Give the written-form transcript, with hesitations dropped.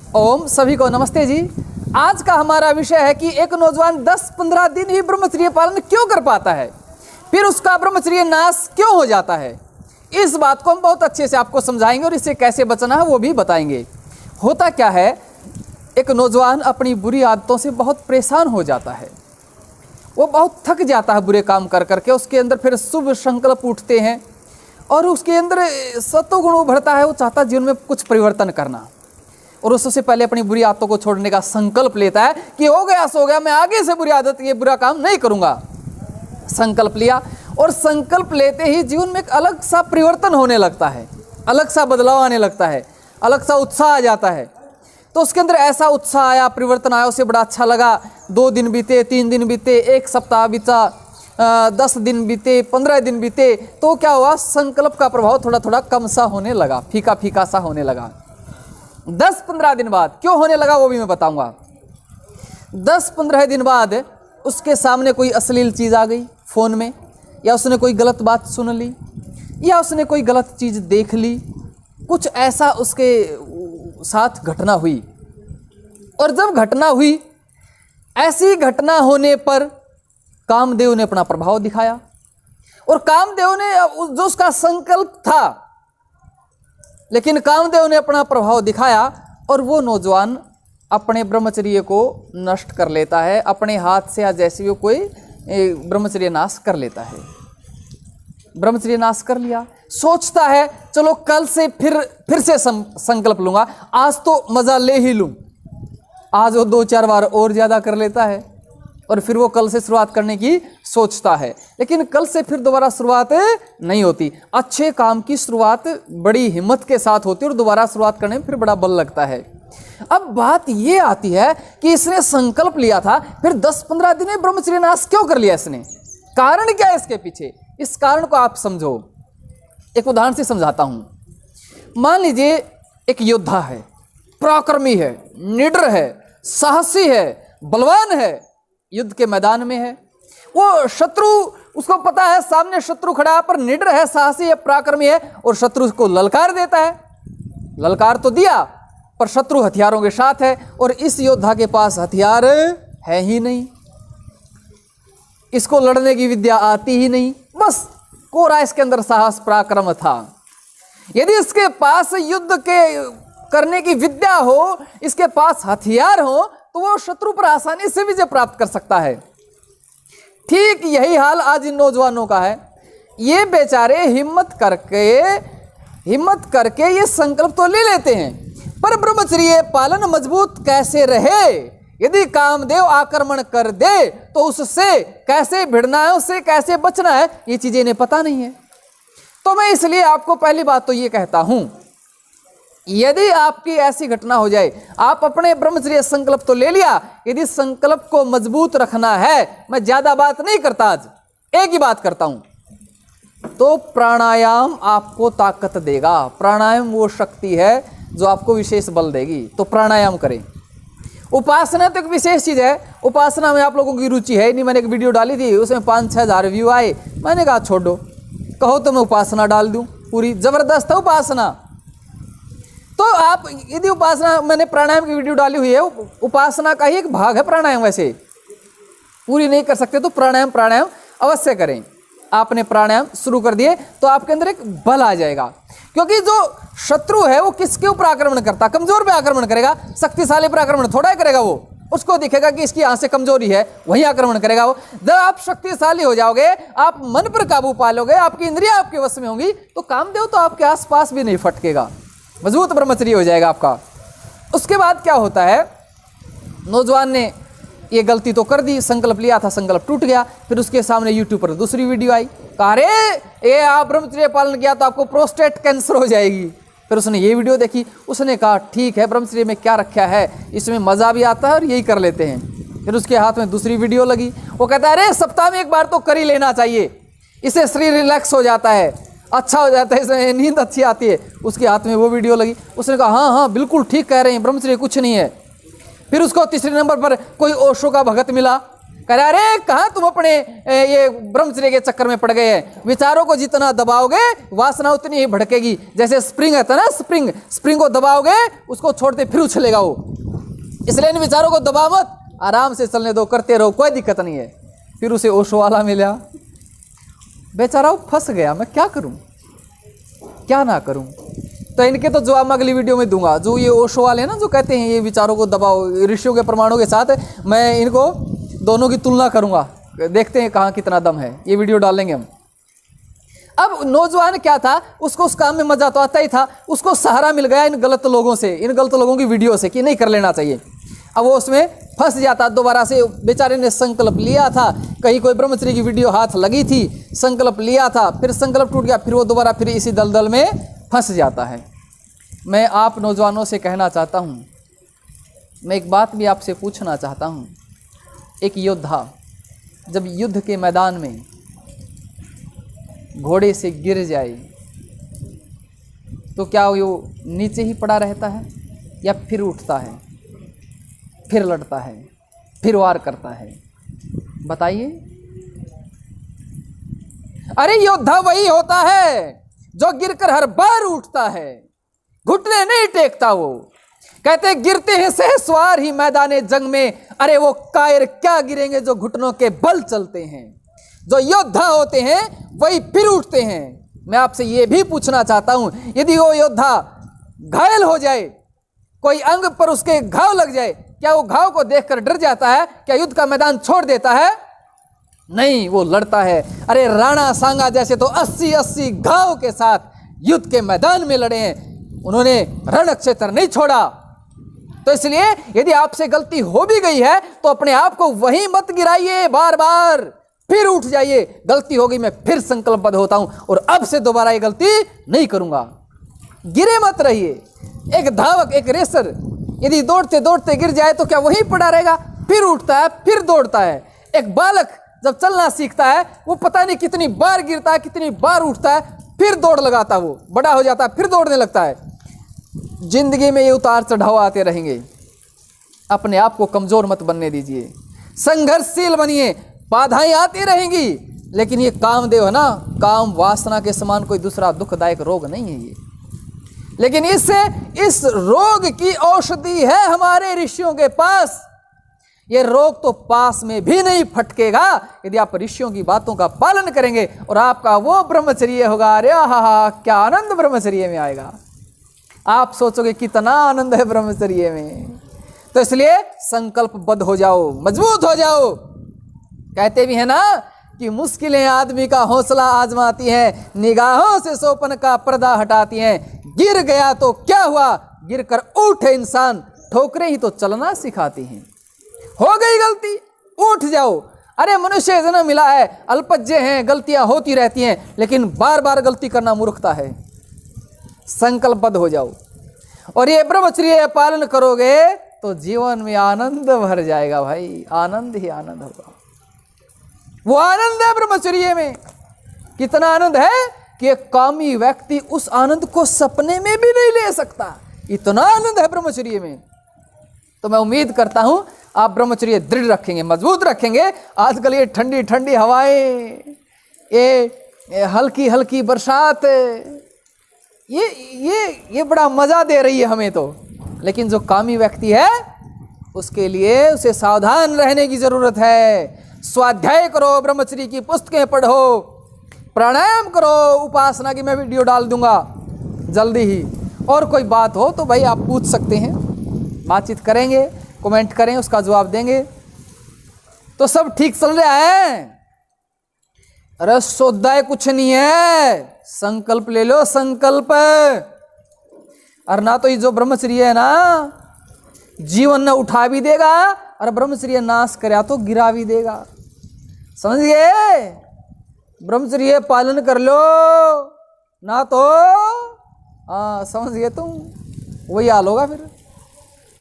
ओम सभी को नमस्ते जी। आज का हमारा विषय है कि एक नौजवान 10-15 दिन ही ब्रह्मचर्य पालन क्यों कर पाता है, फिर उसका ब्रह्मचर्य नाश क्यों हो जाता है। इस बात को हम बहुत अच्छे से आपको समझाएंगे और इससे कैसे बचना है वो भी बताएंगे। होता क्या है, एक नौजवान अपनी बुरी आदतों से बहुत परेशान हो जाता है, वो बहुत थक जाता है बुरे काम कर करके। उसके अंदर फिर शुभ संकल्प उठते हैं और उसके अंदर सत्वगुण उभरता है। वो चाहता है जीवन में कुछ परिवर्तन करना और उससे पहले अपनी बुरी आदतों को छोड़ने का संकल्प लेता है कि हो गया सो गया, मैं आगे से बुरी आदत ये बुरा काम नहीं करूंगा। संकल्प लिया और संकल्प लेते ही जीवन में एक अलग सा परिवर्तन होने लगता है, अलग सा बदलाव आने लगता है, अलग सा उत्साह आ जाता है। तो उसके अंदर ऐसा उत्साह आया, परिवर्तन आया, उसे बड़ा अच्छा लगा। 2 दिन बीते, 3 दिन बीते, 1 सप्ताह बीता, 10 दिन बीते, 15 दिन बीते, तो क्या हुआ, संकल्प का प्रभाव थोड़ा थोड़ा कम सा होने लगा, फीका फीका सा होने लगा। 10-15 दिन बाद क्यों होने लगा वो भी मैं बताऊंगा। 10-15 दिन बाद उसके सामने कोई अश्लील चीज़ आ गई फ़ोन में, या उसने कोई गलत बात सुन ली, या उसने कोई गलत चीज़ देख ली, कुछ ऐसा उसके साथ घटना हुई। और जब घटना हुई, ऐसी घटना होने पर कामदेव ने अपना प्रभाव दिखाया और कामदेव ने जो उसका संकल्प था, लेकिन कामदेव ने अपना प्रभाव दिखाया और वो नौजवान अपने ब्रह्मचर्य को नष्ट कर लेता है। अपने हाथ से या जैसे भी कोई ब्रह्मचर्य नाश कर लेता है। ब्रह्मचर्य नाश कर लिया, सोचता है चलो कल से फिर से संकल्प लूंगा, आज तो मजा ले ही लूं। आज वो 2-4 बार और ज्यादा कर लेता है और फिर वो कल से शुरुआत करने की सोचता है, लेकिन कल से फिर दोबारा शुरुआत नहीं होती। अच्छे काम की शुरुआत बड़ी हिम्मत के साथ होती है और दोबारा शुरुआत करने में फिर बड़ा बल लगता है। अब बात ये आती है कि इसने संकल्प लिया था, फिर 10-15 दिन में ब्रह्मचर्य नाश क्यों कर लिया इसने, कारण क्या है इसके पीछे। इस कारण को आप समझो, एक उदाहरण से समझाता हूं। मान लीजिए एक योद्धा है, पराक्रमी है, निडर है, साहसी है, बलवान है, युद्ध के मैदान में है। वो शत्रु, उसको पता है सामने शत्रु खड़ा है, पर निडर है, साहसी है, पराक्रमी है और शत्रु को ललकार देता है। ललकार तो दिया पर शत्रु हथियारों के साथ है और इस योद्धा के पास हथियार है ही नहीं, इसको लड़ने की विद्या आती ही नहीं, बस कोरा इसके अंदर साहस पराक्रम था। यदि इसके पास युद्ध के करने की विद्या हो, इसके पास हथियार हो, तो वो शत्रु पर आसानी से विजय प्राप्त कर सकता है। ठीक यही हाल आज इन नौजवानों का है। ये बेचारे हिम्मत करके ये संकल्प तो ले लेते हैं, पर ब्रह्मचर्य पालन मजबूत कैसे रहे। यदि कामदेव आक्रमण कर दे तो उससे कैसे भिड़ना है, उससे कैसे बचना है, ये चीजें इन्हें पता नहीं है। तो मैं इसलिए आपको पहली बात तो ये कहता हूं, यदि आपकी ऐसी घटना हो जाए, आप अपने ब्रह्मचर्य संकल्प तो ले लिया, यदि संकल्प को मजबूत रखना है, मैं ज्यादा बात नहीं करता, आज एक ही बात करता हूं, तो प्राणायाम आपको ताकत देगा। प्राणायाम वो शक्ति है जो आपको विशेष बल देगी, तो प्राणायाम करें। उपासना तो एक विशेष चीज है, उपासना में आप लोगों की रुचि है नहीं। मैंने एक वीडियो डाली थी, उसमें 5-6 हज़ार व्यू आए, मैंने कहा छोड़ो, कहो तो मैं उपासना डाल दूं, पूरी जबरदस्त है उपासना। तो आप यदि उपासना, मैंने प्राणायाम की वीडियो डाली हुई है, उपासना का ही एक भाग है प्राणायाम, वैसे पूरी नहीं कर सकते तो प्राणायाम अवश्य करें। आपने प्राणायाम शुरू कर दिए तो आपके अंदर एक बल आ जाएगा, क्योंकि जो शत्रु है वो किसके ऊपर आक्रमण करता, कमजोर पे आक्रमण करेगा, शक्तिशाली पर आक्रमण थोड़ा ही करेगा। वो उसको दिखेगा कि इसकी यहां से कमजोरी है, वहीं आक्रमण करेगा वो। जब आप शक्तिशाली हो जाओगे, आप मन पर काबू पा लोगे, आपकी इंद्रियां आपके वश में होंगी, तो कामदेव तो आपके आसपास भी नहीं फटकेगा, मजबूत ब्रह्मचर्य हो जाएगा आपका। उसके बाद क्या होता है, नौजवान ने ये गलती तो कर दी, संकल्प लिया था, संकल्प टूट गया। फिर उसके सामने यूट्यूब पर दूसरी वीडियो आई, कहा अरे ये आप ब्रह्मचर्य पालन किया तो आपको प्रोस्टेट कैंसर हो जाएगी। फिर उसने ये वीडियो देखी, उसने कहा ठीक है, ब्रह्मचर्य में क्या रखा है, इसमें मजा भी आता है और यही कर लेते हैं। फिर उसके हाथ में दूसरी वीडियो लगी, वो कहता है अरे सप्ताह में 1 बार तो कर ही लेना चाहिए, इससे शरीर रिलैक्स हो जाता है, अच्छा हो जाता है, इसमें नींद अच्छी आती है। उसके हाथ में वो वीडियो लगी, उसने कहा हाँ हाँ बिल्कुल ठीक कह रहे हैं, ब्रह्मचर्य कुछ नहीं है। फिर उसको तीसरे नंबर पर कोई ओशो का भगत मिला, कह रहे अरे कहाँ तुम अपने ये ब्रह्मचर्य के चक्कर में पड़ गए हैं। विचारों को जितना दबाओगे वासना उतनी ही भड़केगी। जैसे स्प्रिंग है ना, स्प्रिंग को दबाओगे उसको छोड़ते फिर उछलेगा वो। इसलिए इन विचारों को दबाओ मत, आराम से चलने दो, करते रहो, कोई दिक्कत नहीं है। फिर उसे ओशो वाला मिला, बेचारा वो फंस गया, मैं क्या करूं क्या ना करूं। तो इनके तो जवाब मैं अगली वीडियो में दूंगा। जो ये ओशो वाले हैं ना, जो कहते हैं ये विचारों को दबाओ, ऋषियों के प्रमाणों के साथ मैं इनको दोनों की तुलना करूंगा, देखते हैं कहाँ कितना दम है। ये वीडियो डालेंगे हम। अब नौजवान क्या था, उसको उस काम में मजा तो आता ही था, उसको सहारा मिल गया इन गलत लोगों से, इन गलत लोगों की वीडियो से कि नहीं कर लेना चाहिए। अब वो उसमें फंस जाता दोबारा से। बेचारे ने संकल्प लिया था, कहीं कोई ब्रह्मचर्य की वीडियो हाथ लगी थी, संकल्प लिया था, फिर संकल्प टूट गया, फिर वो दोबारा फिर इसी दलदल में फंस जाता है। मैं आप नौजवानों से कहना चाहता हूँ, मैं एक बात भी आपसे पूछना चाहता हूँ। एक योद्धा जब युद्ध के मैदान में घोड़े से गिर जाए तो क्या वो नीचे ही पड़ा रहता है या फिर उठता है, फिर लड़ता है, फिर वार करता है? बताइए। अरे योद्धा वही होता है जो गिरकर हर बार उठता है, घुटने नहीं टेकता। वो कहते गिरते हैं सहसवार ही मैदाने जंग में, अरे वो कायर क्या गिरेंगे जो घुटनों के बल चलते हैं। जो योद्धा होते हैं वही फिर उठते हैं। मैं आपसे ये भी पूछना चाहता हूं, यदि वो योद्धा घायल हो जाए, कोई अंग पर उसके घाव लग जाए, क्या वो घाव को देखकर डर जाता है? क्या युद्ध का मैदान छोड़ देता है? नहीं, वो लड़ता है। अरे राणा सांगा जैसे तो 80-80 घाव के साथ युद्ध के मैदान में लड़े हैं, उन्होंने रण क्षेत्र नहीं छोड़ा। तो इसलिए यदि आपसे गलती हो भी गई है तो अपने आप को वहीं मत गिराइए, बार बार फिर उठ जाइए। गलती हो गई, मैं फिर संकल्पबद्ध होता हूं और अब से दोबारा ये गलती नहीं करूंगा। गिरे मत रहिए। एक धावक, एक रेसर यदि दौड़ते दौड़ते गिर जाए तो क्या वहीं पड़ा रहेगा? फिर उठता है, फिर दौड़ता है। एक बालक जब चलना सीखता है वो पता नहीं कितनी बार गिरता है, कितनी बार उठता है, फिर दौड़ लगाता है। वो बड़ा हो जाता है, फिर दौड़ने लगता है। जिंदगी में ये उतार चढ़ाव आते रहेंगे। अपने आप को कमजोर मत बनने दीजिए, संघर्षशील बनिए। बाधाएं आती रहेंगी, लेकिन ये कामदेव है ना, काम वासना के समान कोई दूसरा दुखदायक रोग नहीं है ये। लेकिन इस रोग की औषधि है हमारे ऋषियों के पास। ये रोग तो पास में भी नहीं फटकेगा यदि आप ऋषियों की बातों का पालन करेंगे और आपका वो ब्रह्मचर्य होगा। अरे हा, क्या आनंद ब्रह्मचर्य में आएगा। आप सोचोगे कितना आनंद है ब्रह्मचर्य में। तो इसलिए संकल्पबद्ध हो जाओ, मजबूत हो जाओ। कहते भी है ना कि मुश्किलें आदमी का हौसला आजमाती हैं, निगाहों से सोपन का पर्दा हटाती हैं। गिर गया तो क्या हुआ, गिरकर उठे इंसान, ठोकरें ही तो चलना सिखाती हैं। हो गई गलती, उठ जाओ। अरे मनुष्य जन्म मिला है, अल्पज्य हैं, गलतियां होती रहती हैं, लेकिन बार बार गलती करना मूर्खता है। संकल्पबद्ध हो जाओ और ये ब्रह्मचर्य पालन करोगे तो जीवन में आनंद भर जाएगा भाई, आनंद ही आनंद होगा। वो आनंद है ब्रह्मचर्य में। कितना आनंद है कि एक कामी व्यक्ति उस आनंद को सपने में भी नहीं ले सकता। इतना आनंद है ब्रह्मचर्य में। तो मैं उम्मीद करता हूं आप ब्रह्मचर्य दृढ़ रखेंगे, मजबूत रखेंगे। आजकल ये ठंडी ठंडी हवाएं, ये हल्की हल्की बरसात, ये बड़ा मजा दे रही है हमें तो। लेकिन जो कामी व्यक्ति है उसके लिए उसे सावधान रहने की जरूरत है। स्वाध्याय करो, ब्रह्मचर्य की पुस्तकें पढ़ो, प्राणायाम करो, उपासना की मैं वीडियो डाल दूंगा जल्दी ही। और कोई बात हो तो भाई आप पूछ सकते हैं, बातचीत करेंगे, कमेंट करें, उसका जवाब देंगे। तो सब ठीक चल रहा है? अरे सौदा कुछ नहीं है, संकल्प ले लो, संकल्प। और ना तो ये जो ब्रह्मचर्य है ना, जीवन न उठा भी देगा और ब्रह्मचर्य नाश करे तो गिरा भी देगा। समझ गए? ब्रह्मचर्य पालन कर लो, ना तो समझ गए तुम, वही हाल होगा फिर।